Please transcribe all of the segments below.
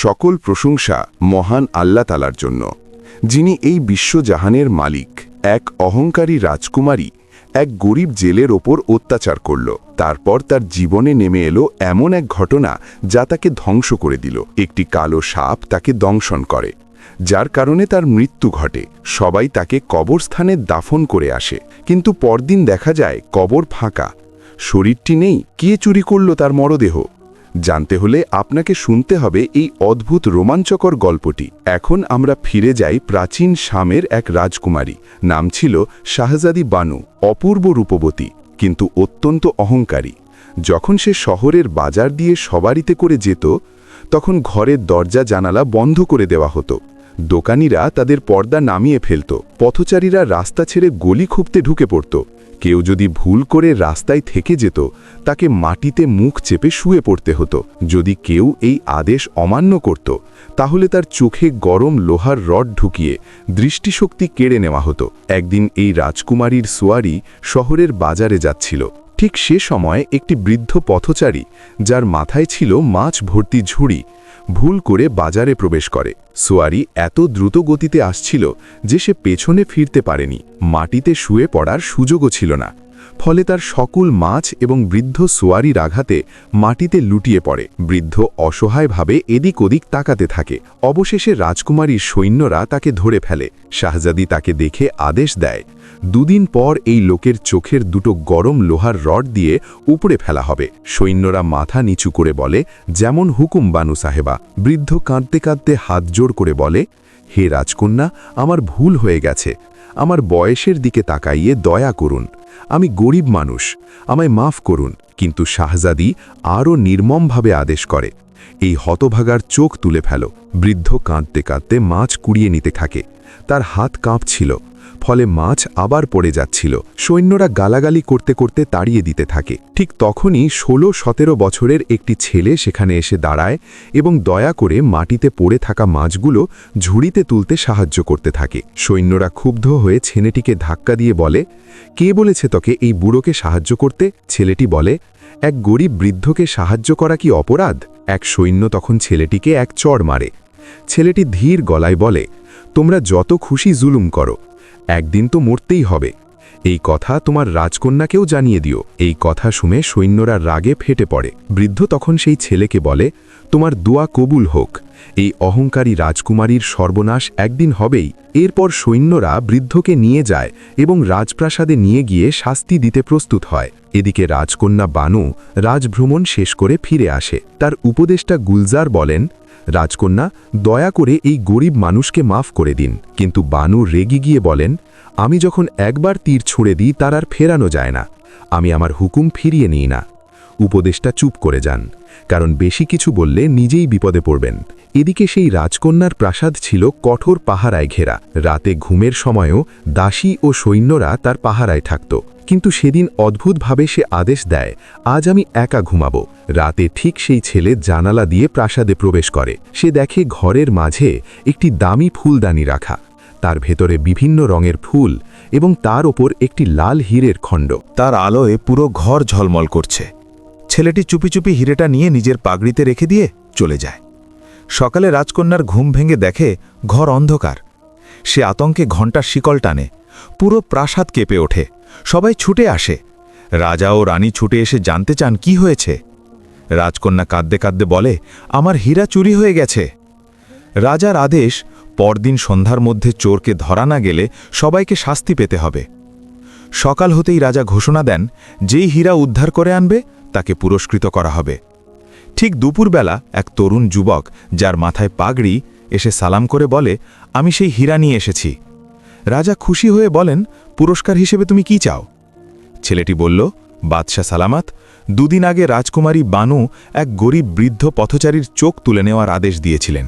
সকল প্রশংসা মহান আল্লাহ তাআলার জন্য, যিনি এই বিশ্বজাহানের মালিক। এক অহংকারী রাজকুমারী এক গরিব জেলের ওপর অত্যাচার করল। তারপর তার জীবনে নেমে এলো এমন এক ঘটনা যা তাকে ধ্বংস করে দিল। একটি কালো সাপ তাকে দংশন করে, যার কারণে তার মৃত্যু ঘটে। সবাই তাকে কবরস্থানে দাফন করে আসে, কিন্তু পরদিন দেখা যায় কবর ফাঁকা, শরীরটি নেই। কে চুরি করল তার মরদেহ? জানতে হলে আপনাকে শুনতে হবে এই অদ্ভুত রোমাঞ্চকর গল্পটি। এখন আমরা ফিরে যাই প্রাচীন শামের এক রাজকুমারী, নাম ছিল শাহজাদি বানু। অপূর্ব রূপবতী, কিন্তু অত্যন্ত অহংকারী। যখন সে শহরের বাজার দিয়ে সবারিতে করে যেত, তখন ঘরের দরজা জানালা বন্ধ করে দেওয়া হতো। দোকানিরা তাদের পর্দা নামিয়ে ফেলত, পথচারীরা রাস্তা ছেড়ে গলি খুঁজতে ঢুকে পড়ত। কেউ যদি ভুল করে রাস্তায় থেকে যেত, তাকে মাটিতে মুখ চেপে শুয়ে পড়তে হতো। যদি কেউ এই আদেশ অমান্য করত, তাহলে তার চোখে গরম লোহার রড ঢুকিয়ে দৃষ্টিশক্তি কেড়ে নেওয়া হতো। একদিন এই রাজকুমারীর সোয়ারি শহরের বাজারে যাচ্ছিল। ঠিক সে সময় একটি বৃদ্ধ পথচারী, যার মাথায় ছিল মাছ ভর্তি ঝুড়ি, ভুল করে বাজারে প্রবেশ করে। সোয়ারি এত দ্রুত গতিতে আসছিল যে সে পেছনে ফিরতে পারেনি। মাটিতে শুয়ে পড়ার সুযোগও ছিল না, ফলে তার সকল মাছ এবং বৃদ্ধ সোয়ারির আঘাতে মাটিতে লুটিয়ে পড়ে। বৃদ্ধ অসহায়ভাবে এদিক ওদিক তাকাতে থাকে। অবশেষে রাজকুমারীর সৈন্যরা তাকে ধরে ফেলে। শাহজাদি তাকে দেখে আদেশ দেয়, 2 দিন পর এই লোকের চোখের দুটো গরম লোহার রড দিয়ে উপড়ে ফেলা হবে। সৈন্যরা মাথা নিচু করে বলে, যেমন হুকুম বানু সাহেবা। বৃদ্ধ কাঁদতে কাঁদতে হাত জোড় করে বলে, হে রাজকন্যা, আমার ভুল হয়ে গেছে। আমার বয়সের দিকে তাকাইয়ে দয়া করুন। আমি গরিব মানুষ, আমায় মাফ করুন। কিন্তু শাহজাদি আরও নির্মমভাবে আদেশ করে, এই হতভাগার চোখ তুলে ফেলো। বৃদ্ধ কাঁদতে কাঁদতে মাছ কুড়িয়ে নিতে থাকে। তার হাত কাঁপছিল, ফলে মাছ আবার পড়ে যাচ্ছিল। সৈন্যরা গালাগালি করতে করতে তাড়িয়ে দিতে থাকে। ঠিক তখনই 16-17 বছরের একটি ছেলে সেখানে এসে দাঁড়ায় এবং দয়া করে মাটিতে পড়ে থাকা মাছগুলো ঝুড়িতে তুলতে সাহায্য করতে থাকে। সৈন্যরা ক্ষুব্ধ হয়ে ছেলেটিকে ধাক্কা দিয়ে বলে, কে বলেছে তোকে এই বুড়োকে সাহায্য করতে? ছেলেটি বলে, এক গরিব বৃদ্ধকে সাহায্য করা কি অপরাধ? এক সৈন্য তখন ছেলেটিকে এক চড় মারে। ছেলেটি ধীর গলায় বলে, তোমরা যত খুশি জুলুম করো, একদিন তো মরতেই হবে। এই কথা তোমার রাজকন্যাকেও জানিয়ে দিও। এই কথা শুনে সৈন্যরা রাগে ফেটে পড়ে। বৃদ্ধ তখন সেই ছেলেকে বলে, তোমার দোয়া কবুল হোক। এই অহংকারী রাজকুমারীর সর্বনাশ একদিন হবেই। এরপর সৈন্যরা বৃদ্ধকে নিয়ে যায় এবং রাজপ্রাসাদে নিয়ে গিয়ে শাস্তি দিতে প্রস্তুত হয়। এদিকে রাজকন্যা বানু রাজভ্রমণ শেষ করে ফিরে আসে। তার উপদেষ্টা গুলজার বলেন, রাজকন্যা, দয়া করে এই গরিব মানুষকে মাফ করে দিন। কিন্তু বানু রেগে গিয়ে বলেন, আমি যখন একবার তীর ছুঁড়ে দিই তার আর ফেরানো যায় না। আমি আমার হুকুম ফিরিয়ে নিই না। উপদেষ্টা চুপ করে যান, কারণ বেশি কিছু বললে নিজেই বিপদে পড়বেন। এদিকে সেই রাজকন্যার প্রাসাদ ছিল কঠোর পাহারায় ঘেরা। রাতে ঘুমের সময়ও দাসী ও সৈন্যরা তার পাহারায় থাকত। কিন্তু সেদিন অদ্ভুতভাবে সে আদেশ দেয়, আজ আমি একা ঘুমাবো। রাতে ঠিক সেই ছেলে জানালা দিয়ে প্রাসাদে প্রবেশ করে। সে দেখে ঘরের মাঝে একটি দামি ফুলদানি রাখা, তার ভেতরে বিভিন্ন রঙের ফুল এবং তার ওপর একটি লাল হীরের খণ্ড। তার আলোয় পুরো ঘর ঝলমল করছে। ছেলেটি চুপি চুপি হীরেটা নিয়ে নিজের পাগড়িতে রেখে দিয়ে চলে যায়। সকালে রাজকন্যার ঘুম ভেঙে দেখে ঘর অন্ধকার। সে আতঙ্কে ঘণ্টার শিকল টানে। পুরো প্রাসাদ কেঁপে ওঠে। সবাই ছুটে আসে। রাজা ও রানী ছুটে এসে জানতে চান কি হয়েছে। রাজকন্যা কাঁদতে কাঁদতে বলে, আমার হীরা চুরি হয়ে গেছে। রাজার আদেশ, পরদিন সন্ধ্যার মধ্যে চোরকে ধরা না গেলে সবাইকে শাস্তি পেতে হবে। সকাল হতেই রাজা ঘোষণা দেন, যেই হীরা উদ্ধার করে আনবে তাকে পুরস্কৃত করা হবে। ঠিক দুপুরবেলা এক তরুণ যুবক, যার মাথায় পাগড়ি, এসে সালাম করে বলে, আমি সেই হীরা নিয়ে এসেছি। রাজা খুশি হয়ে বলেন, পুরস্কার হিসেবে তুমি কি চাও? ছেলেটি বলল, বাদশাহ সালামাত, 2 দিন আগে রাজকুমারী বানু এক গরিব বৃদ্ধ পথচারীর চোখ তুলে নেওয়ার আদেশ দিয়েছিলেন।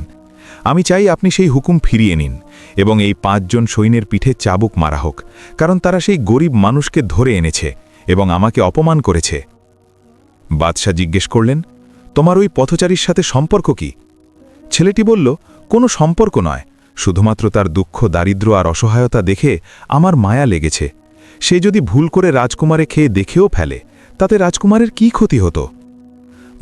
আমি চাই আপনি সেই হুকুম ফিরিয়ে নিন এবং এই 5 জন সৈন্যের পিঠে চাবুক মারা হোক, কারণ তারা সেই গরিব মানুষকে ধরে এনেছে এবং আমাকে অপমান করেছে। বাদশাহ জিজ্ঞেস করলেন, তোমার ওই পথচারীর সাথে সম্পর্ক কি? ছেলেটি বলল, কোনো সম্পর্ক নয়, শুধুমাত্র তার দুঃখ, দারিদ্র্য আর অসহায়তা দেখে আমার মায়া লেগেছে। সে যদি ভুল করে রাজকুমারে খেয়ে দেখেও ফেলে, তাতে রাজকুমারের কি ক্ষতি হতো?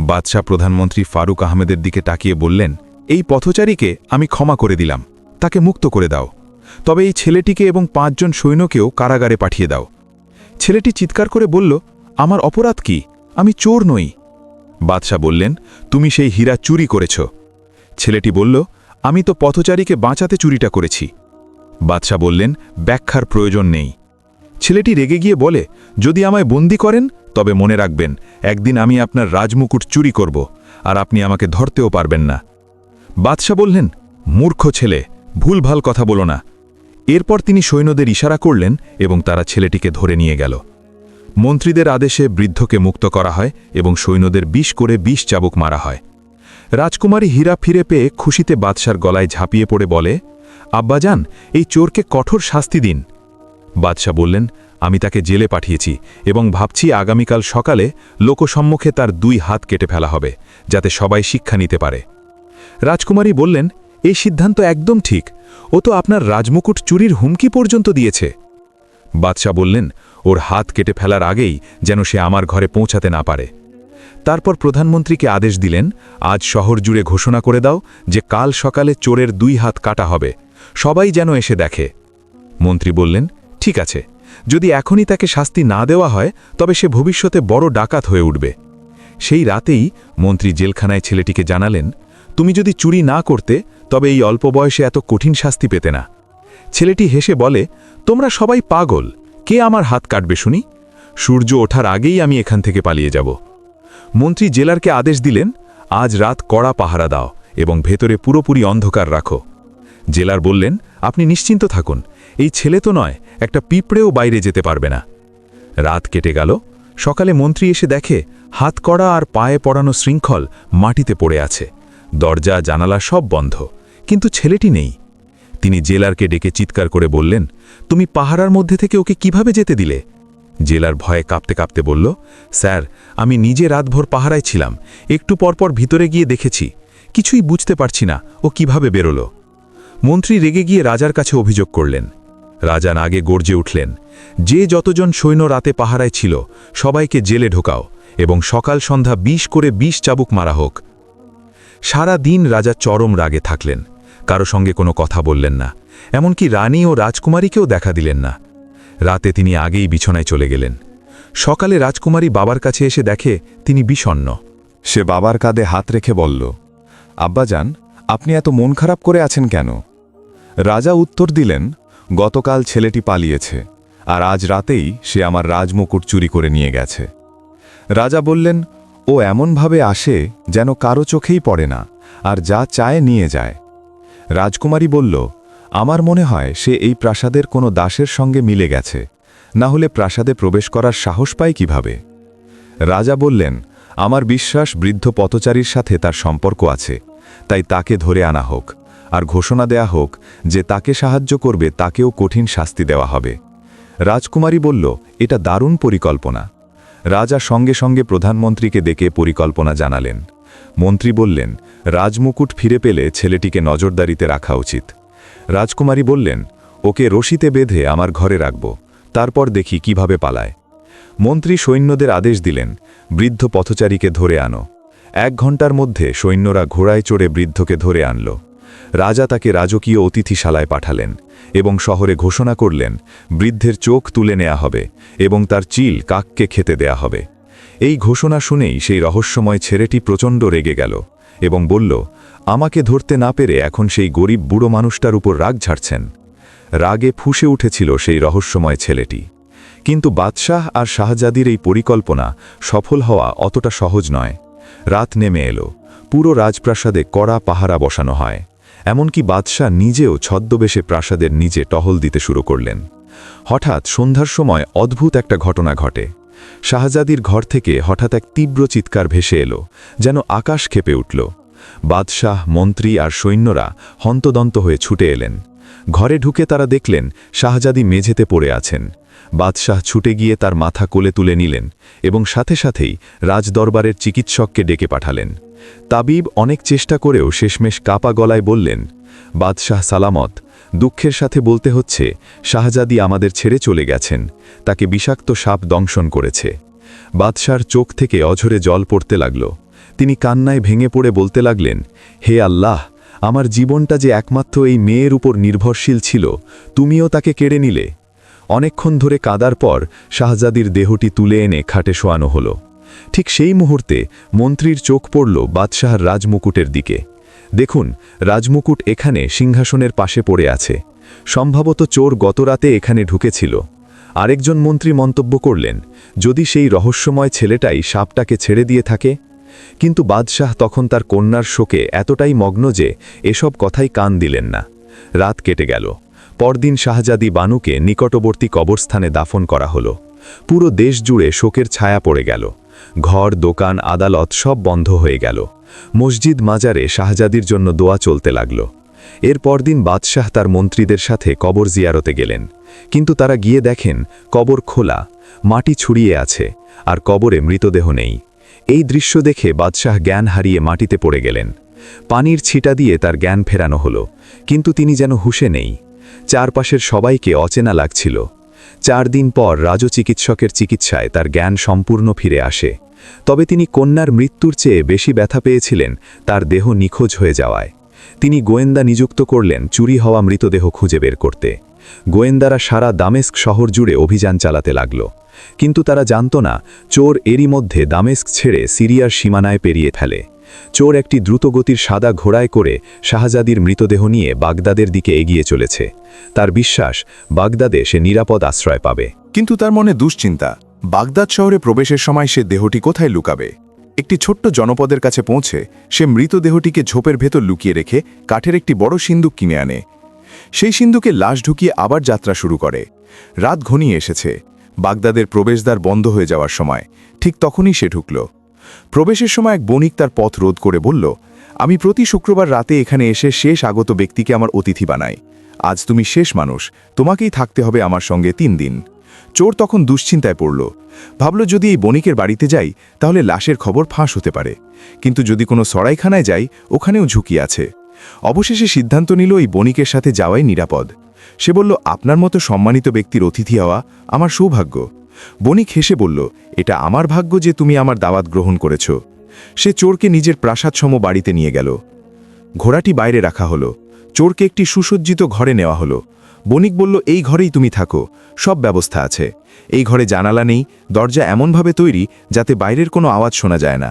বাদশাহ প্রধানমন্ত্রী ফারুক আহমেদের দিকে তাকিয়ে বললেন, এই পথচারীকে আমি ক্ষমা করে দিলাম, তাকে মুক্ত করে দাও, তবে এই ছেলেটিকে এবং 5 জন সৈন্যকেও কারাগারে পাঠিয়ে দাও। ছেলেটি চিৎকার করে বলল, আমার অপরাধ কি? আমি চোর নই। বাদশাহ বললেন, তুমি সেই হীরা চুরি করেছ। ছেলেটি বলল, আমি তো পথচারীকে বাঁচাতে চুরিটা করেছি। বাদশাহ বললেন, ব্যাখ্যার প্রয়োজন নেই। ছেলেটি রেগে গিয়ে বলে, যদি আমায় বন্দি করেন তবে মনে রাখবেন, একদিন আমি আপনার রাজমুকুট চুরি করব, আর আপনি আমাকে ধরতেও পারবেন না। বাদশাহ বললেন, মূর্খ ছেলে, ভুলভাল কথা বলো না। এরপর তিনি সৈন্যদের ইশারা করলেন এবং তারা ছেলেটিকে ধরে নিয়ে গেল। মন্ত্রীদের আদেশে বৃদ্ধকে মুক্ত করা হয় এবং সৈন্যদের 20 করে 20 চাবুক মারা হয়। রাজকুমারী হীরা ফিরে পেয়ে খুশিতে বাদশার গলায় ঝাঁপিয়ে পড়ে বলে, আব্বাজান, এই চোরকে কঠোর শাস্তি দিন। বাদশাহ বললেন, আমি তাকে জেলে পাঠিয়েছি এবং ভাবছি আগামীকাল সকালে লোকসম্মুখে তার 2 হাত কেটে ফেলা হবে, যাতে সবাই শিক্ষা নিতে পারে। রাজকুমারী বললেন, এই সিদ্ধান্ত একদম ঠিক, ও তো আপনার রাজমুকুট চুরির হুমকি পর্যন্ত দিয়েছে। বাদশাহ বললেন, ওর হাত কেটে ফেলার আগেই যেন সে আমার ঘরে পৌঁছাতে না পারে। তারপর প্রধানমন্ত্রীকে আদেশ দিলেন, আজ শহর জুড়ে ঘোষণা করে দাও যে কাল সকালে চোরের 2 হাত কাটা হবে, সবাই যেন এসে দেখে। মন্ত্রী বললেন, ঠিক আছে, যদি এখনই তাকে শাস্তি না দেওয়া হয় তবে সে ভবিষ্যতে বড় ডাকাত হয়ে উঠবে। সেই রাতেই মন্ত্রী জেলখানায় ছেলেটিকে জানালেন, তুমি যদি চুরি না করতে তবে এই অল্প বয়সে এত কঠিন শাস্তি পেতে না। ছেলেটি হেসে বলে, তোমরা সবাই পাগল, কে আমার হাত কাটবে শুনি? সূর্য ওঠার আগেই আমি এখান থেকে পালিয়ে যাব। মন্ত্রী জেলারকে আদেশ দিলেন, আজ রাত কড়া পাহারা দাও এবং ভেতরে পুরোপুরি অন্ধকার রাখো। জেলার বললেন, আপনি নিশ্চিন্ত থাকুন, এই ছেলে তো নয়, একটা পিঁপড়েও বাইরে যেতে পারবে না। রাত কেটে গেল। সকালে মন্ত্রী এসে দেখে হাত কড়া আর পায়ে পড়ানো শৃঙ্খল মাটিতে পড়ে আছে, দরজা জানালা সব বন্ধ, কিন্তু ছেলেটি নেই। তিনি জেলারকে ডেকে চিৎকার করে বললেন, তুমি পাহারার মধ্যে থেকে ওকে কিভাবে যেতে দিলে? জেলার ভয়ে কাঁপতে কাঁপতে বলল, স্যার, আমি নিজে রাতভর পাহারায় ছিলাম, একটু পরপর ভিতরে গিয়ে দেখেছি, কিছুই বুঝতে পারছি না ও কিভাবে বেরোল। মন্ত্রী রেগে গিয়ে রাজার কাছে অভিযোগ করলেন। রাজা আগে গর্জে উঠলেন, যে যতজন সৈন্য রাতে পাহারায় ছিল সবাইকে জেলে ঢোকাও এবং সকাল সন্ধ্যা 20 করে 20 চাবুক মারা হোক। সারা দিন রাজা চরম রাগে থাকলেন, কারো সঙ্গে কোনো কথা বললেন না, এমনকি রানী ও রাজকুমারীকেও দেখা দিলেন না। রাতে তিনি আগেই বিছানায় চলে গেলেন। সকালে রাজকুমারী বাবার কাছে এসে দেখে তিনি বিষণ্ণ। সে বাবার কাঁধে হাত রেখে বলল, আব্বাজান, আপনি এত মন খারাপ করে আছেন কেন? রাজা উত্তর দিলেন, গতকাল ছেলেটি পালিয়েছে, আর আজ রাতেই সে আমার রাজমুকুট চুরি করে নিয়ে গেছে। রাজা বললেন, ও এমনভাবে আসে যেন কারো চোখেই পড়ে না, আর যা চায় নিয়ে যায়। রাজকুমারী বলল, আমার মনে হয় সে এই প্রাসাদের কোনো দাসের সঙ্গে মিলে গেছে, না হলে প্রাসাদে প্রবেশ করার সাহস পায় কিভাবে? রাজা বললেন, আমার বিশ্বাস বৃদ্ধ পথচারীর সাথে তার সম্পর্ক আছে, তাই তাকে ধরে আনা হোক, আর ঘোষণা দেয়া হোক যে তাকে সাহায্য করবে তাকেও কঠিন শাস্তি দেওয়া হবে। রাজকুমারী বলল, এটা দারুণ পরিকল্পনা। রাজা সঙ্গে সঙ্গে প্রধানমন্ত্রীকে ডেকে পরিকল্পনা জানালেন। মন্ত্রী বললেন, রাজমুকুট ফিরে পেলে ছেলেটিকে নজরদারিতে রাখা উচিত। রাজকুমারী বললেন, ওকে রশিতে বেঁধে আমার ঘরে রাখব, তারপর দেখি কিভাবে পালায়। মন্ত্রী সৈন্যদের আদেশ দিলেন, বৃদ্ধ পথচারীকে ধরে আনো। 1 ঘণ্টার মধ্যে সৈন্যরা ঘোড়ায় চড়ে বৃদ্ধকে ধরে আনল। রাজা তাকে রাজকীয় অতিথিশালায় পাঠালেন এবং শহরে ঘোষণা করলেন, বৃদ্ধের চোখ তুলে নেওয়া হবে এবং তার চিল কাককে খেতে দেয়া হবে। এই ঘোষণা শুনেই সেই রহস্যময় ছেলেটি প্রচণ্ড রেগে গেল এবং বলল, আমাকে ধরতে না পেরে এখন সেই গরিব বুড়ো মানুষটার উপর রাগ ঝাড়ছেন। রাগে ফুঁসে উঠেছিল সেই রহস্যময় ছেলেটি। কিন্তু বাদশাহ আর শাহজাদির এই পরিকল্পনা সফল হওয়া অতটা সহজ নয়। রাত নেমে এলো, পুরো রাজপ্রাসাদে কড়া পাহারা বসানো হয়, এমনকি বাদশাহ নিজেও ছদ্মবেশে প্রাসাদের নিচে টহল দিতে শুরু করলেন। হঠাৎ সন্ধ্যার সময় অদ্ভুত একটা ঘটনা ঘটে। শাহজাদির ঘর থেকে হঠাৎ এক তীব্র চিৎকার ভেসে এলো, যেন আকাশ ক্ষেপে উঠল। বাদশাহ, মন্ত্রী আর সৈন্যরা হন্তদন্ত হয়ে ছুটে এলেন। ঘরে ঢুকে তারা দেখলেন শাহজাদি মেঝেতে পড়ে আছেন। বাদশাহ ছুটে গিয়ে তার মাথা কোলে তুলে নিলেন এবং সাথে সাথেই রাজদরবারের চিকিৎসককে ডেকে পাঠালেন। তাবিব অনেক চেষ্টা করেও শেষমেশ কাপা গলায় বললেন, বাদশাহ সালামত, দুঃখের সাথে বলতে হচ্ছে শাহজাদি আমাদের ছেড়ে চলে গেছেন, তাকে বিষাক্ত সাপ দংশন করেছে। বাদশার চোখ থেকে অঝরে জল পড়তে লাগল। তিনি কান্নায় ভেঙে পড়ে বলতে লাগলেন, হে আল্লাহ, আমার জীবনটা যে একমাত্র এই মেয়ের উপর নির্ভরশীল ছিল, তুমিও তাকে কেড়ে নিলে। অনেকক্ষণ ধরে কাঁদার পর শাহজাদির দেহটি তুলে এনে খাটে শোয়ানো হলো। ঠিক সেই মুহূর্তে মন্ত্রীর চোখ পড়ল বাদশাহর রাজমুকুটের দিকে। দেখুন, রাজমুকুট এখানে সিংহাসনের পাশে পড়ে আছে। সম্ভবত চোর গতরাতে এখানে ঢুকেছিল। আরেকজন মন্ত্রী মন্তব্য করলেন, যদি সেই রহস্যময় ছেলেটাই সাপটাকে ছেড়ে দিয়ে থাকে। কিন্তু বাদশাহ তখন তার কন্যার শোকে এতটাই মগ্ন যে এসব কথাই কান দিলেন না। রাত কেটে গেল। পরদিন শাহজাদি বানুকে নিকটবর্তী কবরস্থানে দাফন করা হলো। পুরো দেশ জুড়ে শোকের ছায়া পড়ে গেল। ঘর, দোকান, আদালত সব বন্ধ হয়ে গেল। মসজিদ, মাজারে শাহজাদির জন্য দোয়া চলতে লাগল। এর পরদিন বাদশাহ তার মন্ত্রীদের সাথে কবর জিয়ারতে গেলেন। কিন্তু তারা গিয়ে দেখেন কবর খোলা, মাটি ছড়িয়ে আছে, আর কবরে মৃতদেহ নেই। এই দৃশ্য দেখে বাদশাহ জ্ঞান হারিয়ে মাটিতে পড়ে গেলেন। পানির ছিটা দিয়ে তার জ্ঞান ফেরানো হলো, কিন্তু তিনি যেন হুঁশে নেই। চারপাশের সবাইকে অচেনা লাগছিল। 4 দিন পর রাজচিকিৎসকের চিকিৎসায় তার জ্ঞান সম্পূর্ণ ফিরে আসে। তবে তিনি কন্যার মৃত্যুর চেয়ে বেশি ব্যথা পেয়েছিলেন তার দেহ নিখোঁজ হয়ে যাওয়ায়। তিনি গোয়েন্দা নিযুক্ত করলেন চুরি হওয়া মৃতদেহ খুঁজে বের করতে। গোয়েন্দারা সারা দামেস্ক শহর জুড়ে অভিযান চালাতে লাগল। কিন্তু তারা জানত না, চোর এরই মধ্যে দামেস্ক ছেড়ে সিরিয়ার সীমানায় পেরিয়ে ফেলে। চোর একটি দ্রুতগতির সাদা ঘোড়ায় করে শাহজাদির মৃতদেহ নিয়ে বাগদাদের দিকে এগিয়ে চলেছে। তার বিশ্বাস, বাগদাদে সে নিরাপদ আশ্রয় পাবে। কিন্তু তার মনে দুশ্চিন্তা, বাগদাদ শহরে প্রবেশের সময় সে দেহটি কোথায় লুকাবে। একটি ছোট্ট জনপদের কাছে পৌঁছে সে মৃতদেহটিকে ঝোপের ভেতর লুকিয়ে রেখে কাঠের একটি বড় সিন্দুক কিনে আনে। সেই সিন্দুকে লাশ ঢুকিয়ে আবার যাত্রা শুরু করে। রাত ঘনিয়ে এসেছে। বাগদাদের প্রবেশদ্বার বন্ধ হয়ে যাওয়ার সময় ঠিক তখনই সে ঢুকল। প্রবেশের সময় এক বণিক তার পথ রোধ করে বলল, আমি প্রতি শুক্রবার রাতে এখানে এসে শেষ আগত ব্যক্তিকে আমার অতিথি বানাই। আজ তুমি শেষ মানুষ, তোমাকেই থাকতে হবে আমার সঙ্গে 3 দিন। চোর তখন দুশ্চিন্তায় পড়ল। ভাবল, যদি এই বণিকের বাড়িতে যাই তাহলে লাশের খবর ফাঁস হতে পারে, কিন্তু যদি কোনো সরাইখানায় যাই ওখানেও ঝুঁকি আছে। অবশেষে সিদ্ধান্ত নিল এই বণিকের সাথে যাওয়াই নিরাপদ। সে বলল, আপনার মতো সম্মানিত ব্যক্তির অতিথি হওয়া আমার সৌভাগ্য। বণিক হেসে বলল, এটা আমার ভাগ্য যে তুমি আমার দাওয়াত গ্রহণ করেছ। সে চোরকে নিজের প্রাসাদসম বাড়িতে নিয়ে গেল। ঘোড়াটি বাইরে রাখা হলো। চোরকে একটি সুসজ্জিত ঘরে নেওয়া হলো। বণিক বলল, এই ঘরেই তুমি থাকো, সব ব্যবস্থা আছে। এই ঘরে জানালা নেই, দরজা এমনভাবে তৈরি যাতে বাইরের কোনো আওয়াজ শোনা যায় না।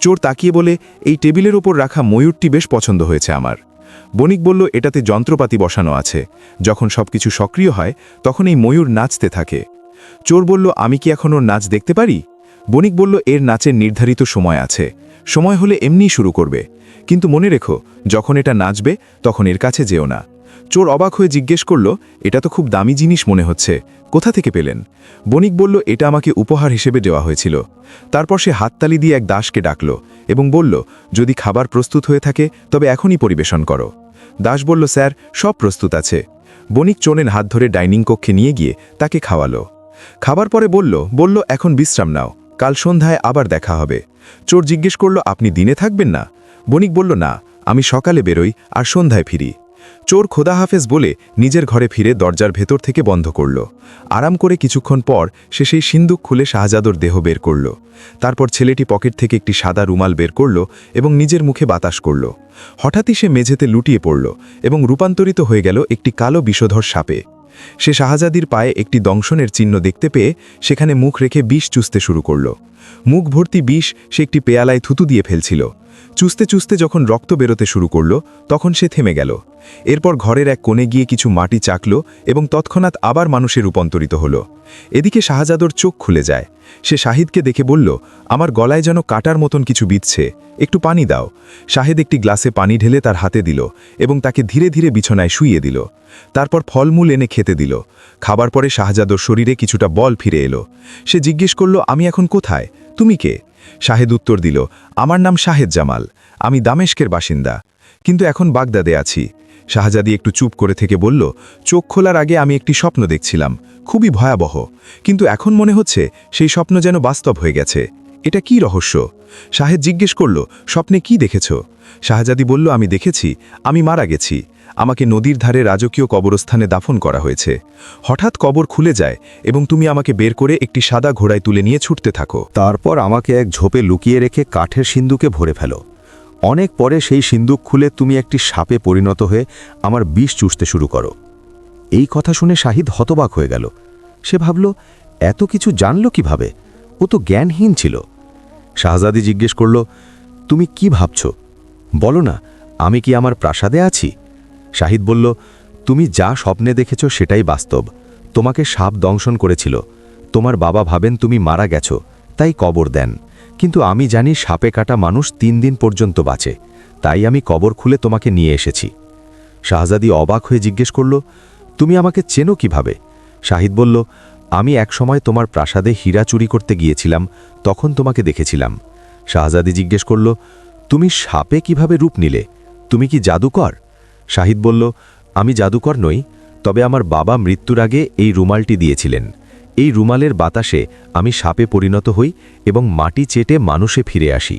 চোর তাকিয়ে বলে, এই টেবিলের ওপর রাখা ময়ূরটি বেশ পছন্দ হয়েছে আমার। বণিক বলল, এটাতে যন্ত্রপাতি বসানো আছে, যখন সবকিছু সক্রিয় হয় তখন এই ময়ূর নাচতে থাকে। চোর বলল, আমি কি এখন ওর নাচ দেখতে পারি? বণিক বলল, এর নাচের নির্ধারিত সময় আছে, সময় হলে এমনিই শুরু করবে, কিন্তু মনে রেখো, যখন এটা নাচবে তখন এর কাছে যেও না। চোর অবাক হয়ে জিজ্ঞেস করল, এটা তো খুব দামি জিনিস মনে হচ্ছে, কোথা থেকে পেলেন? বণিক বলল, এটা আমাকে উপহার হিসেবে দেওয়া হয়েছিল। তারপর সে হাততালি দিয়ে এক দাসকে ডাকল এবং বলল, যদি খাবার প্রস্তুত হয়ে থাকে তবে এখনই পরিবেশন করো। দাস বলল, স্যার, সব প্রস্তুত আছে। বণিক চোরের হাত ধরে ডাইনিং কক্ষে নিয়ে গিয়ে তাকে খাওয়ালো। খাবার পরে বলল, এখন বিশ্রাম নাও, কাল সন্ধ্যায় আবার দেখা হবে। চোর জিজ্ঞেস করল, আপনি দিনে থাকবেন না? বণিক বলল, না, আমি সকালে বেরোই আর সন্ধ্যায় ফিরি। চোর খোদা হাফেজ বলে নিজের ঘরে ফিরে দরজার ভেতর থেকে বন্ধ করল। আরাম করে কিছুক্ষণ পর সে সেই সিন্দুক খুলে শাহজাদর দেহ বের করল। তারপর ছেলেটি পকেট থেকে একটি সাদা রুমাল বের করল এবং নিজের মুখে বাতাস করল। হঠাৎই সে মেঝেতে লুটিয়ে পড়ল এবং রূপান্তরিত হয়ে গেল একটি কালো বিষধর সাপে। সে শাহজাদির পায়ে একটি দংশনের চিহ্ন দেখতে পেয়ে সেখানে মুখ রেখে বিষ চুষতে শুরু করল। মুখ ভর্তি বিষ সে একটি পেয়ালায় থুতু দিয়ে ফেলছিল। চুষতে চুষতে যখন রক্ত বেরোতে শুরু করল তখন সে থেমে গেল। এরপর ঘরের এক কোণে গিয়ে কিছু মাটি চাকল এবং তৎক্ষণাৎ আবার মানুষে রূপান্তরিত হল। এদিকে শাহজাদর চোখ খুলে যায়। সে শাহিদকে দেখে বলল, আমার গলায় যেন কাটার মতন কিছু বিঁধছে, একটু পানি দাও। শাহিদ একটি গ্লাসে পানি ঢেলে তার হাতে দিল এবং তাকে ধীরে ধীরে বিছানায় শুইয়ে দিল। তারপর ফলমূল এনে খেতে দিল। খাবার পরে শাহজাদর শরীরে কিছুটা বল ফিরে এলো। সে জিজ্ঞেস করল, আমি এখন কোথায়? তুমি কে? শাহেদ উত্তর দিল, আমার নাম শাহেদ জামাল, আমি দামেস্কের বাসিন্দা, কিন্তু এখন বাগদাদে আছি। শাহজাদি একটু চুপ করে থেকে বলল, চোখ খোলার আগে আমি একটি স্বপ্ন দেখছিলাম, খুবই ভয়াবহ, কিন্তু এখন মনে হচ্ছে সেই স্বপ্ন যেন বাস্তব হয়ে গেছে। এটা কি রহস্য? শাহেদ জিজ্ঞেস করল, স্বপ্নে কি দেখেছ? শাহজাদি বলল, আমি দেখেছি আমি মারা গেছি, আমাকে নদীর ধারে রাজকীয় কবরস্থানে দাফন করা হয়েছে। হঠাৎ কবর খুলে যায় এবং তুমি আমাকে বের করে একটি সাদা ঘোড়ায় তুলে নিয়ে ছুটতে থাকো। তারপর আমাকে এক ঝোপে লুকিয়ে রেখে কাঠের সিন্দুকে ভরে ফেলো। অনেক পরে সেই সিন্দুক খুলে তুমি একটি সাপে পরিণত হয়ে আমার বিষ চুষতে শুরু করো। এই কথা শুনে শাহিদ হতবাক হয়ে গেল। সে ভাবল, এত কিছু জানল কিভাবে? ও তো জ্ঞানহীন ছিল। শাহজাদি জিজ্ঞেস করল, তুমি কি ভাবছ? বলো না, আমি কি আমার প্রাসাদে আছি? শাহিদ বলল, তুমি যা স্বপ্নে দেখেছ সেটাই বাস্তব। তোমাকে সাপ দংশন করেছিল। তোমার বাবা ভাবেন তুমি মারা গেছো, তাই কবর দেন। কিন্তু আমি জানি সাপে কাটা মানুষ 3 দিন পর্যন্ত বাঁচে, তাই আমি কবর খুলে তোমাকে নিয়ে এসেছি। শাহজাদি অবাক হয়ে জিজ্ঞেস করল, তুমি আমাকে চেনো কিভাবে? শাহিদ বলল, আমি একসময় তোমার প্রাসাদে হীরা চুরি করতে গিয়েছিলাম, তখন তোমাকে দেখেছিলাম। শাহজাদি জিজ্ঞেস করল, তুমি সাপে কিভাবে রূপ নিলে? তুমি কি জাদুকর? শাহিদ বলল, আমি জাদুকর নই, তবে আমার বাবা মৃত্যুর আগে এই রুমালটি দিয়েছিলেন। এই রুমালের বাতাসে আমি সাপে পরিণত হই এবং মাটি চেটে মানুষে ফিরে আসি।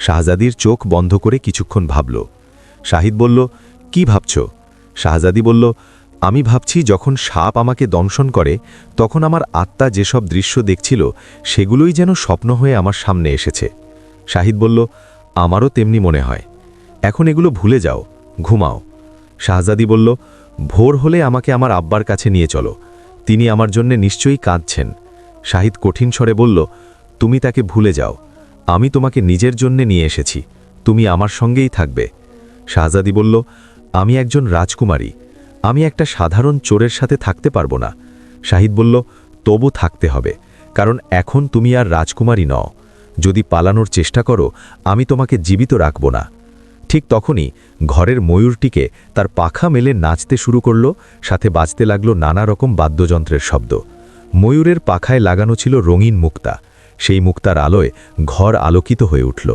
শাহজাদির চোখ বন্ধ করে কিছুক্ষণ ভাবল। শাহিদ বলল, কি ভাবছ? শাহজাদি বলল, আমি ভাবছি যখন সাপ আমাকে দংশন করে তখন আমার আত্মা যেসব দৃশ্য দেখছিল সেগুলোই যেন স্বপ্ন হয়ে আমার সামনে এসেছে। শাহিদ বলল, আমারও তেমনি মনে হয়। এখন এগুলো ভুলে যাও, ঘুমাও। শাহজাদি বলল, ভোর হলে আমাকে আমার আব্বার কাছে নিয়ে চলো, তিনি আমার জন্য নিশ্চয়ই কাঁদছেন। শাহিদ কঠিন স্বরে বলল, তুমি তাকে ভুলে যাও, আমি তোমাকে নিজের জন্য নিয়ে এসেছি, তুমি আমার সঙ্গেই থাকবে। শাহজাদি বলল, আমি একজন রাজকুমারী, আমি একটা সাধারণ চোরের সাথে থাকতে পারবো না। শাহিদ বলল, তবু থাকতে হবে, কারণ এখন তুমি আর রাজকুমারী নও। যদি পালানোর চেষ্টা করো আমি তোমাকে জীবিত রাখব না। ঠিক তখনই ঘরের ময়ূরটিকে তার পাখা মেলে নাচতে শুরু করল, সাথে বাজতে লাগলো নানা রকম বাদ্যযন্ত্রের শব্দ। ময়ূরের পাখায় লাগানো ছিল রঙিন মুক্তা, সেই মুক্তার আলোয় ঘর আলোকিত হয়ে উঠল।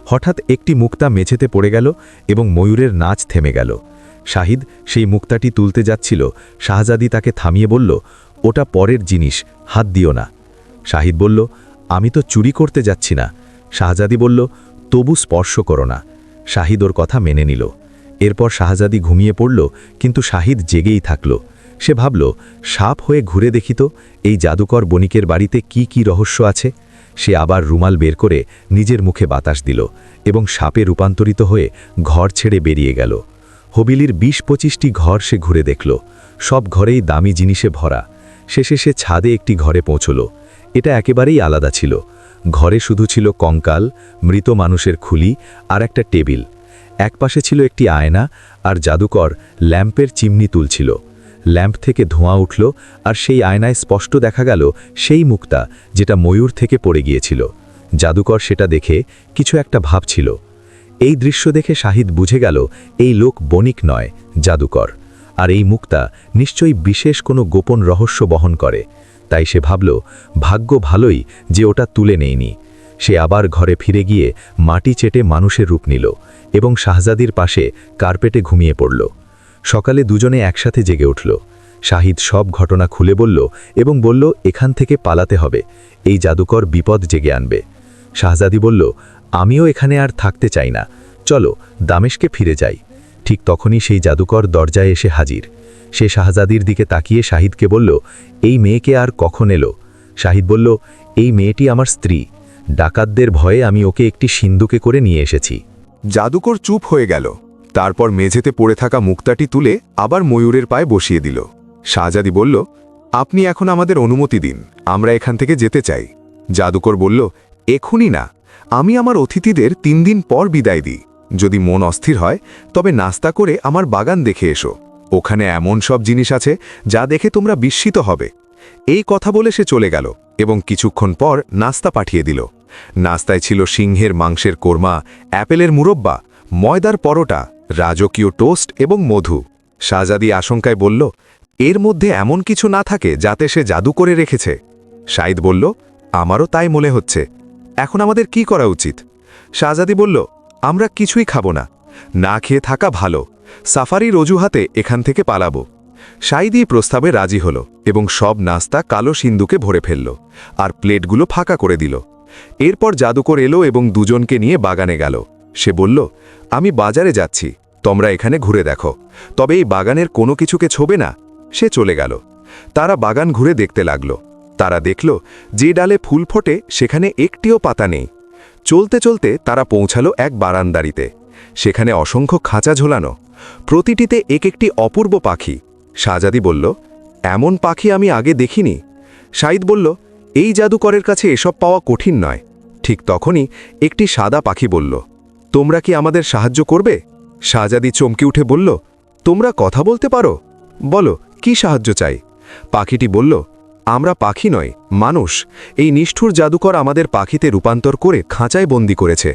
হঠাৎ একটি মুক্তা মেঝেতে পড়ে গেল এবং ময়ূরের নাচ থেমে গেল। শাহিদ সেই মুক্তাটি তুলতে যাচ্ছিল, শাহজাদি তাকে থামিয়ে বলল, ওটা পরের জিনিস, হাত দিও না। শাহিদ বলল, আমি তো চুরি করতে যাচ্ছি না। শাহজাদি বলল, তবু স্পর্শ করো না। শাহিদ ওর কথা মেনে নিল। এরপর শাহজাদি ঘুমিয়ে পড়ল, কিন্তু শাহিদ জেগেই থাকল। সে ভাবল, সাপ হয়ে ঘুরে দেখিত এই জাদুকর বণিকের বাড়িতে কি কি রহস্য আছে। সে আবার রুমাল বের করে নিজের মুখে বাতাস দিল এবং সাপে রূপান্তরিত হয়ে ঘর ছেড়ে বেরিয়ে গেল। হবিলির 20-25টি ঘর সে ঘুরে দেখল, সব ঘরেই দামি জিনিসে ভরা। শেষে সে ছাদে একটি ঘরে পৌঁছল। এটা একেবারেই আলাদা ছিল। ঘরে শুধু ছিল কঙ্কাল, মৃত মানুষের খুলি আর একটা টেবিল। একপাশে ছিল একটি আয়না, আর জাদুকর ল্যাম্পের চিমনি তুলছিল। ল্যাম্প থেকে ধোঁয়া উঠল, আর সেই আয়নায় স্পষ্ট দেখা গেল সেই মুক্তা যেটা ময়ূর থেকে পড়ে গিয়েছিল। জাদুকর সেটা দেখে কিছু একটা ভাবছিল। এই দৃশ্য দেখে শাহিদ বুঝে গেল এই লোক বণিক নয়, জাদুকর। আর এই মুক্তা নিশ্চয়ই বিশেষ কোনো গোপন রহস্য বহন করে। তাই সে ভাবল, ভাগ্য ভালোই যে ওটা তুলে নেয়নি। সে আবার ঘরে ফিরে গিয়ে মাটি চেটে মানুষের রূপ নিল এবং শাহজাদির পাশে কার্পেটে ঘুমিয়ে পড়ল। সকালে দুজনে একসাথে জেগে উঠল। শাহিদ সব ঘটনা খুলে বলল এবং বলল, এখান থেকে পালাতে হবে, এই জাদুকর বিপদ জেগে আনবে। শাহজাদি বলল, আমিও এখানে আর থাকতে চাই না, চলো দামেস্কে ফিরে যাই। ঠিক তখনই সেই জাদুকর দরজায় এসে হাজির। সে শাহজাদির দিকে তাকিয়ে শাহিদকে বলল, এই মেয়েকে আর কখন এলো? শাহিদ বলল, এই মেয়েটি আমার স্ত্রী। ডাকাতদের ভয়ে আমি ওকে একটি সিন্দুকে করে নিয়ে এসেছি। জাদুকর চুপ হয়ে গেল। তারপর মেঝেতে পড়ে থাকা মুক্তাটি তুলে আবার ময়ূরের পায়ে বসিয়ে দিল। শাহজাদি বলল, আপনি এখন আমাদের অনুমতি দিন, আমরা এখান থেকে যেতে চাই। জাদুকর বলল, এখনই না, আমি আমার অতিথিদের 3 দিন পর বিদায় দিই। যদি মন অস্থির হয় তবে নাস্তা করে আমার বাগান দেখে এসো, ওখানে এমন সব জিনিস আছে যা দেখে তোমরা বিস্মিত হবে। এই কথা বলে সে চলে গেল এবং কিছুক্ষণ পর নাস্তা পাঠিয়ে দিল। নাস্তায় ছিল সিংহের মাংসের কোরমা, অ্যাপেলের মুরব্বা, ময়দার পরোটা, রাজকীয় টোস্ট এবং মধু। শাহজাদি আশঙ্কায় বলল, এর মধ্যে এমন কিছু না থাকে যাতে সে জাদু করে রেখেছে। শাহিদ বলল, আমারও তাই মনে হচ্ছে, এখন আমাদের কি করা উচিত? শাহজাদি বলল, আমরা কিছুই খাবো না, না খেয়ে থাকা ভালো, সাফারির অজুহাতে এখান থেকে পালাবো। শাহিদ এই প্রস্তাবে রাজি হল এবং সব নাস্তা কালো সিন্দুকে ভরে ফেলল আর প্লেটগুলো ফাঁকা করে দিল। এরপর জাদুকর এলো এবং দুজনকে নিয়ে বাগানে গেল। সে বলল, আমি বাজারে যাচ্ছি, তোমরা এখানে ঘুরে দেখো, তবে এই বাগানের কোনো কিছুকে ছোবে না। সে চলে গেল। তারা বাগান ঘুরে দেখতে লাগল। তারা দেখল যে ডালে ফুল ফোটে সেখানে একটিও পাতা নেই। চলতে চলতে তারা পৌঁছালো এক বারান্দারিতে। সেখানে অসংখ্য খাঁচা ঝোলানো, প্রতিটিতে এক একটি অপূর্ব পাখি। শাহজাদি বলল, এমন পাখি আমি আগে দেখিনি। শাহিদ বলল, এই জাদুকরের কাছে এসব পাওয়া কঠিন নয়। ঠিক তখনই একটি সাদা পাখি বলল, তোমরা কি আমাদের সাহায্য করবে? শাহজাদি চমকে উঠে বলল, তোমরা কথা বলতে পারো? বলো, কি সাহায্য চাই? পাখিটি বলল, আমরা পাখি নয়, মানুষ। এই নিষ্ঠুর জাদুকর আমাদের পাখিতে রূপান্তর করে খাঁচায় বন্দি করেছে।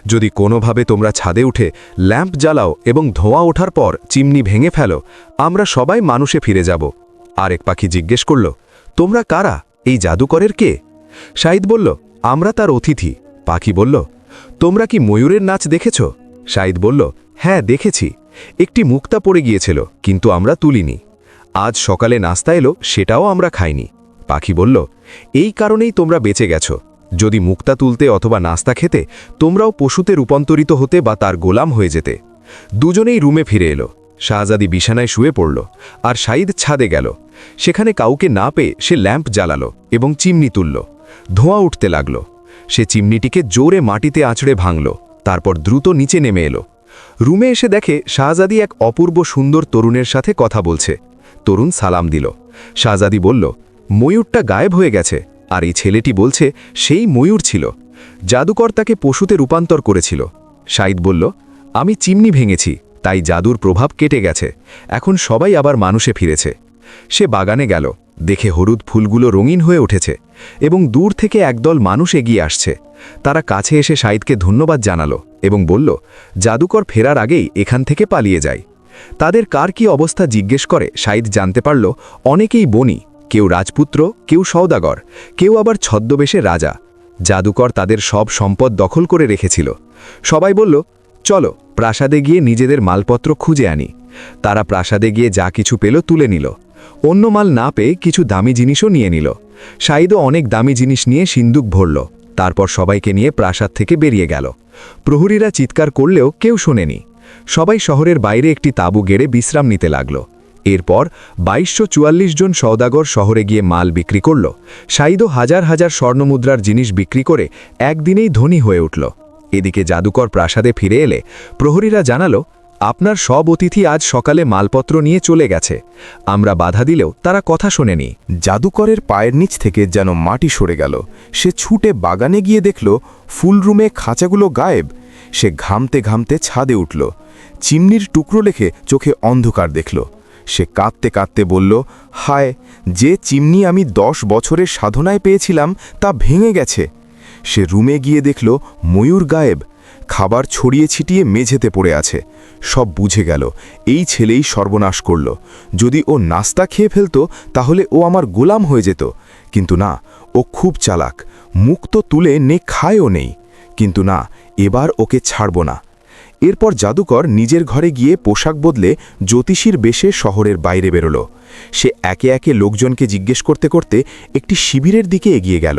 যদি কোনোভাবে তোমরা ছাদে উঠে ল্যাম্প জ্বালাও এবং ধোঁয়া ওঠার পর চিমনি ভেঙে ফেলো, আমরা সবাই মানুষে ফিরে যাব। আরেক পাখি জিজ্ঞেস করল, তোমরা কারা? এই জাদুকরের কে? শাহিদ বলল, আমরা তার অতিথি। পাখি বলল, তোমরা কি ময়ূরের নাচ দেখেছ? শাহিদ বলল, হ্যাঁ দেখেছি। একটি মুক্তা পড়ে গিয়েছিল, কিন্তু আমরা তুলিনি। আজ সকালে নাস্তা এলো, সেটাও আমরা খাইনি। পাখি বলল, এই কারণেই তোমরা বেঁচে গেছ। যদি মুক্তা তুলতে অথবা নাস্তা খেতে, তোমরাও পশুতে রূপান্তরিত হতে বা তার গোলাম হয়ে যেতে। দুজনেই রুমে ফিরে এলো। শাহজাদি বিছানায় শুয়ে পড়ল, আর শাহিদ ছাদে গেল। সেখানে কাউকে না পেয়ে সে ল্যাম্প জ্বালালো এবং চিমনি তুলল। ধোঁয়া উঠতে লাগল। সে চিমনিটিকে জোরে মাটিতে আঁচড়ে ভাঙল, তারপর দ্রুত নিচে নেমে এলো। রুমে এসে দেখে শাহজাদি এক অপূর্ব সুন্দর তরুণের সাথে কথা বলছে। তরুণ সালাম দিল। শাহজাদি বলল, ময়ূরটা গায়েব হয়ে গেছে, আর এই ছেলেটি বলছে সেই ময়ূর ছিল। জাদুকর তাকে পশুতে রূপান্তর করেছিল। শাহিদ বলল, আমি চিমনি ভেঙেছি, তাই জাদুর প্রভাব কেটে গেছে। এখন সবাই আবার মানুষে ফিরেছে। সে বাগানে গেল, দেখে হলুদ ফুলগুলো রঙিন হয়ে উঠেছে এবং দূর থেকে একদল মানুষ এগিয়ে আসছে। তারা কাছে এসে শাহিদকে ধন্যবাদ জানালো এবং বলল, জাদুকর ফেরার আগেই এখান থেকে পালিয়ে যায়। তাদের কার কি অবস্থা জিজ্ঞেস করে শাহিদ জানতে পারল, অনেকেই বনি, কেউ রাজপুত্র, কেউ সওদাগর, কেউ আবার ছদ্মবেশে রাজা। জাদুকর তাদের সব সম্পদ দখল করে রেখেছিল। সবাই বলল, চলো প্রাসাদে গিয়ে নিজেদের মালপত্র খুঁজে আনি। তারা প্রাসাদে গিয়ে যা কিছু পেল তুলে নিল। অন্য মাল না পেয়ে কিছু দামি জিনিসও নিয়ে নিল। শাহিদও অনেক দামি জিনিস নিয়ে সিন্দুক ভরল। তারপর সবাইকে নিয়ে প্রাসাদ থেকে বেরিয়ে গেল। প্রহরীরা চিৎকার করলেও কেউ শোনেনি। সবাই শহরের বাইরে একটি তাঁবু গেড়ে বিশ্রাম নিতে লাগল। এরপর 2244 জন সওদাগর শহরে গিয়ে মাল বিক্রি করল। শাহিদও হাজার হাজার স্বর্ণমুদ্রার জিনিস বিক্রি করে একদিনেই ধনী হয়ে উঠল। এদিকে জাদুকর প্রাসাদে ফিরে এলে প্রহরীরা জানালো, আপনার সব অতিথি আজ সকালে মালপত্র নিয়ে চলে গেছে। আমরা বাধা দিলেও তারা কথা শোনেনি। জাদুকরের পায়ের নিচ থেকে যেন মাটি সরে গেল। সে ছুটে বাগানে গিয়ে দেখল ফুলরুমে খাঁচাগুলো গায়েব। সে ঘামতে ঘামতে ছাদে উঠল। চিমনির টুকরো লেখে চোখে অন্ধকার দেখল। সে কাঁদতে কাঁদতে বলল, হায়, যে চিমনি আমি 10 বছরের সাধনায় পেয়েছিলাম তা ভেঙে গেছে। সে রুমে গিয়ে দেখল ময়ূর গায়েব। খাবার ছড়িয়ে ছিটিয়ে মেঝেতে পড়ে আছে। সব বুঝে গেল, এই ছেলেই সর্বনাশ করল। যদি ও নাস্তা খেয়ে ফেলত তাহলে ও আমার গোলাম হয়ে যেত। কিন্তু না, ও খুব চালাক। মুখ তো তুলে খায়ও নেই। কিন্তু না, এবার ওকে ছাড়ব না। এরপর জাদুকর নিজের ঘরে গিয়ে পোশাক বদলে জ্যোতিষীর বেশে শহরের বাইরে বেরোল। সে একে একে লোকজনকে জিজ্ঞেস করতে করতে একটি শিবিরের দিকে এগিয়ে গেল।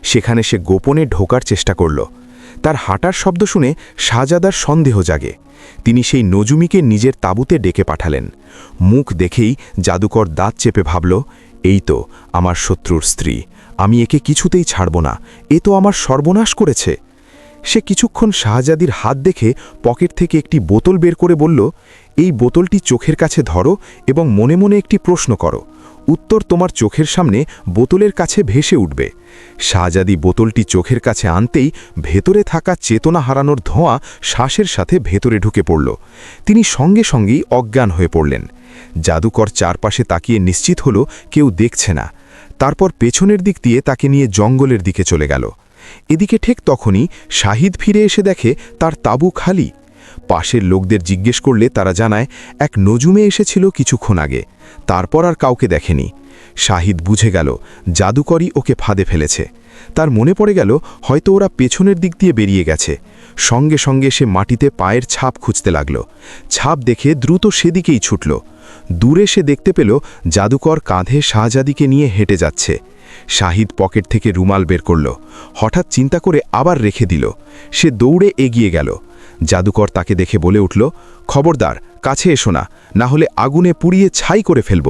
সেখানে সে গোপনে ঢোকার চেষ্টা করল। তার হাঁটার শব্দ শুনে শাহজাদার সন্দেহ জাগে। তিনি সেই নজুমিকে নিজের তাঁবুতে ডেকে পাঠালেন। মুখ দেখেই জাদুকর দাঁত চেপে ভাবল, এই তো আমার শত্রুর স্ত্রী। আমি একে কিছুতেই ছাড়ব না। এ তো আমার সর্বনাশ করেছে। সে কিছুক্ষণ শাহজাদির হাত দেখে পকেট থেকে একটি বোতল বের করে বলল, এই বোতলটি চোখের কাছে ধরো এবং মনে মনে একটি প্রশ্ন করো। উত্তর তোমার চোখের সামনে বোতলের কাছে ভেসে উঠবে। শাহজাদি বোতলটি চোখের কাছে আনতেই ভেতরে থাকা চেতনা হারানোর ধোঁয়া শ্বাসের সাথে ভেতরে ঢুকে পড়ল। তিনি সঙ্গে সঙ্গেই অজ্ঞান হয়ে পড়লেন। জাদুকর চারপাশে তাকিয়ে নিশ্চিত হল কেউ দেখছে না। তারপর পেছনের দিক দিয়ে তাকে নিয়ে জঙ্গলের দিকে চলে গেল। এদিকে ঠিক তখনই শাহিদ ফিরে এসে দেখে তার তাঁবু খালি। পাশের লোকদের জিজ্ঞেস করলে তারা জানায়, এক নজুমে এসেছিল কিছুক্ষণ আগে, তারপর আর কাউকে দেখেনি। শাহিদ বুঝে গেল জাদুকরই ওকে ফাঁদে ফেলেছে। তার মনে পড়ে গেল হয়তো ওরা পেছনের দিক দিয়ে বেরিয়ে গেছে। সঙ্গে সঙ্গে সে মাটিতে পায়ের ছাপ খুঁজতে লাগল। ছাপ দেখে দ্রুত সেদিকেই ছুটল। দূরে সে দেখতে পেল জাদুকর কাঁধে শাহজাদিকে নিয়ে হেঁটে যাচ্ছে। শাহিদ পকেট থেকে রুমাল বের করল। হঠাৎ চিন্তা করে আবার রেখে দিল। সে দৌড়ে এগিয়ে গেল। জাদুকর তাকে দেখে বলে উঠল, খবরদার, কাছে এসো না, না হলে আগুনে পুড়িয়ে ছাই করে ফেলব।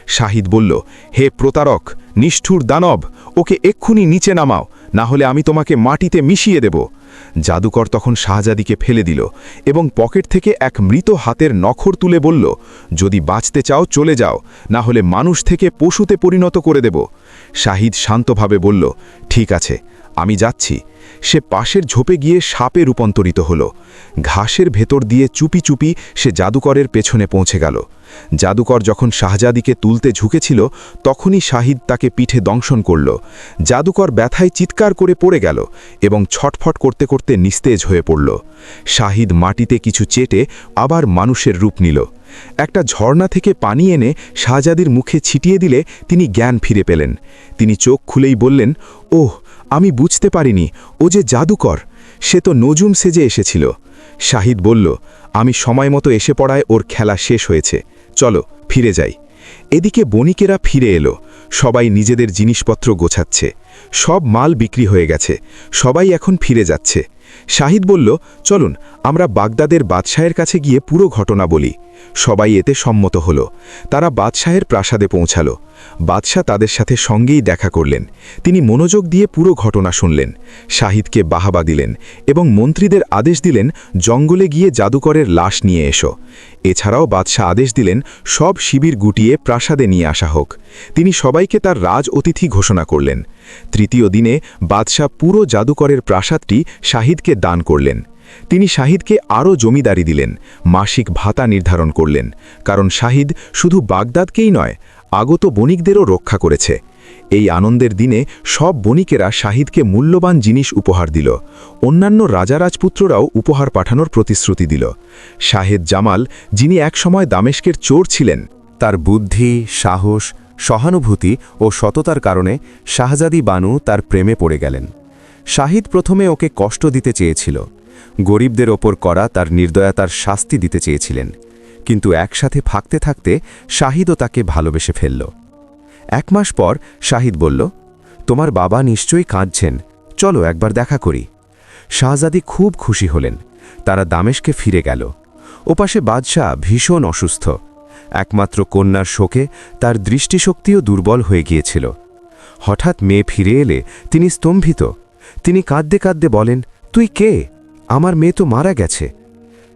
শাহিদ বলল, হে প্রতারক, নিষ্ঠুর দানব, ওকে এক্ষুনি নিচে নামাও, না হলে আমি তোমাকে মাটিতে মিশিয়ে দেব। জাদুকর তখন শাহজাদিকে ফেলে দিল এবং পকেট থেকে এক মৃত হাতের নখর তুলে বলল, যদি বাঁচতে চাও চলে যাও, না হলে মানুষ থেকে পশুতে পরিণত করে দেব। শাহিদ শান্তভাবে বলল, ঠিক আছে, আমি যাচ্ছি। সে পাশের ঝোপে গিয়ে সাপে রূপান্তরিত হল। ঘাসের ভেতর দিয়ে চুপি চুপি সে জাদুকরের পেছনে পৌঁছে গেল। জাদুকর যখন শাহজাদিকে তুলতে ঝুঁকেছিল তখনই শাহিদ তাকে পিঠে দংশন করল। জাদুকর ব্যথায় চিৎকার করে পড়ে গেল এবং ছটফট করতে করতে নিস্তেজ হয়ে পড়ল। শাহিদ মাটিতে কিছু চেটে আবার মানুষের রূপ নিল। একটা ঝর্ণা থেকে পানি এনে শাহজাদির মুখে ছিটিয়ে দিলে তিনি জ্ঞান ফিরে পেলেন। তিনি চোখ খুলেই বললেন, ওহ, আমি বুঝতে পারিনি, ও যে জাদুকর, সে তো নজুম সেজে এসেছিল। শাহিদ বলল, আমি সময় মতো এসে পড়ায় ওর খেলা শেষ হয়েছে, চলো ফিরে যাই। এদিকে বণিকেরা ফিরে এলো। সবাই নিজেদের জিনিসপত্র গোছাচ্ছে। সব মাল বিক্রি হয়ে গেছে, সবাই এখন ফিরে যাচ্ছে। শাহিদ বলল, চলুন আমরা বাগদাদের বাদশাহের কাছে গিয়ে পুরো ঘটনা বলি। সবাই এতে সম্মত হল। তারা বাদশাহের প্রাসাদে পৌঁছালো। বাদশাহ তাদের সাথে সঙ্গেই দেখা করলেন। তিনি মনোযোগ দিয়ে পুরো ঘটনা শুনলেন। শাহিদকে বাহাবা দিলেন এবং মন্ত্রীদের আদেশ দিলেন, জঙ্গলে গিয়ে জাদুকরের লাশ নিয়ে এসো। এছাড়াও বাদশাহ আদেশ দিলেন, সব শিবির গুটিয়ে প্রাসাদে নিয়ে আসা হোক। তিনি সবাইকে তার রাজ অতিথি ঘোষণা করলেন। তৃতীয় দিনে বাদশাহ পুরো জাদুকরের প্রাসাদটি শাহিদকে দান করলেন। তিনি শাহিদকে আরও জমিদারি দিলেন, মাসিক ভাতা নির্ধারণ করলেন, কারণ শাহিদ শুধু বাগদাদকেই নয়, আগত বণিকদেরও রক্ষা করেছে। এই আনন্দের দিনে সব বণিকেরা শাহিদকে মূল্যবান জিনিস উপহার দিল। অন্যান্য রাজা রাজপুত্ররাও উপহার পাঠানোর প্রতিশ্রুতি দিল। শাহেদ জামাল, যিনি একসময় দামেস্কের চোর ছিলেন, তার বুদ্ধি, সাহস, সহানুভূতি ও সততার কারণে শাহজাদি বানু তার প্রেমে পড়ে গেলেন। শাহিদ প্রথমে ওকে কষ্ট দিতে চেয়েছিল, গরিবদের ওপর করা তার নির্দয়তার শাস্তি দিতে চেয়েছিলেন, কিন্তু একসাথে থাকতে থাকতে শাহিদও তাকে ভালোবেসে ফেলল। 1 মাস পর শাহিদ বলল, তোমার বাবা নিশ্চয়ই কাঁদছেন, চলো একবার দেখা করি। শাহজাদি খুব খুশি হলেন। তারা দামেস্কে ফিরে গেল। ওপাশে বাদশাহ ভীষণ অসুস্থ। একমাত্র কন্যার শোকে তার দৃষ্টিশক্তিও দুর্বল হয়ে গিয়েছিল। হঠাৎ মেয়ে ফিরে এলে তিনি স্তম্ভিত। তিনি কাঁদতে কাঁদতে বলেন, তুই কে? আমার মেয়ে তো মারা গেছে।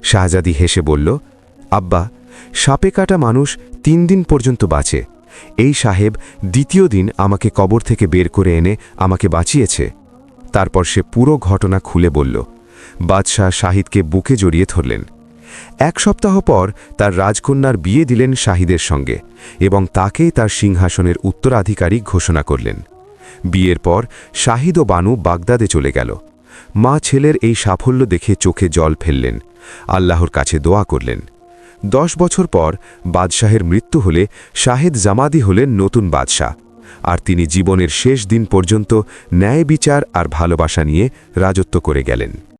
শাহজাদি হেসে বলল, আব্বা, সাপে কাটা মানুষ 3 দিন পর্যন্ত বাঁচে। এই সাহেব দ্বিতীয় দিন আমাকে কবর থেকে বের করে এনে আমাকে বাঁচিয়েছে। তারপর সে পুরো ঘটনা খুলে বলল। বাদশাহ শাহিদকে বুকে জড়িয়ে ধরলেন। 1 সপ্তাহ পর তার রাজকন্যার বিয়ে দিলেন শাহিদের সঙ্গে এবং তাকেই তার সিংহাসনের উত্তরাধিকারী ঘোষণা করলেন। বিয়ের পর শাহিদ ও বানু বাগদাদে চলে গেল। মা ছেলের এই সাফল্য দেখে চোখে জল ফেললেন, আল্লাহর কাছে দোয়া করলেন। 10 বছর পর বাদশাহের মৃত্যু হলে শাহেদ জামাদি হলেন নতুন বাদশাহ, আর তিনি জীবনের শেষ দিন পর্যন্ত ন্যায় বিচার আর ভালোবাসা নিয়ে রাজত্ব করে গেলেন।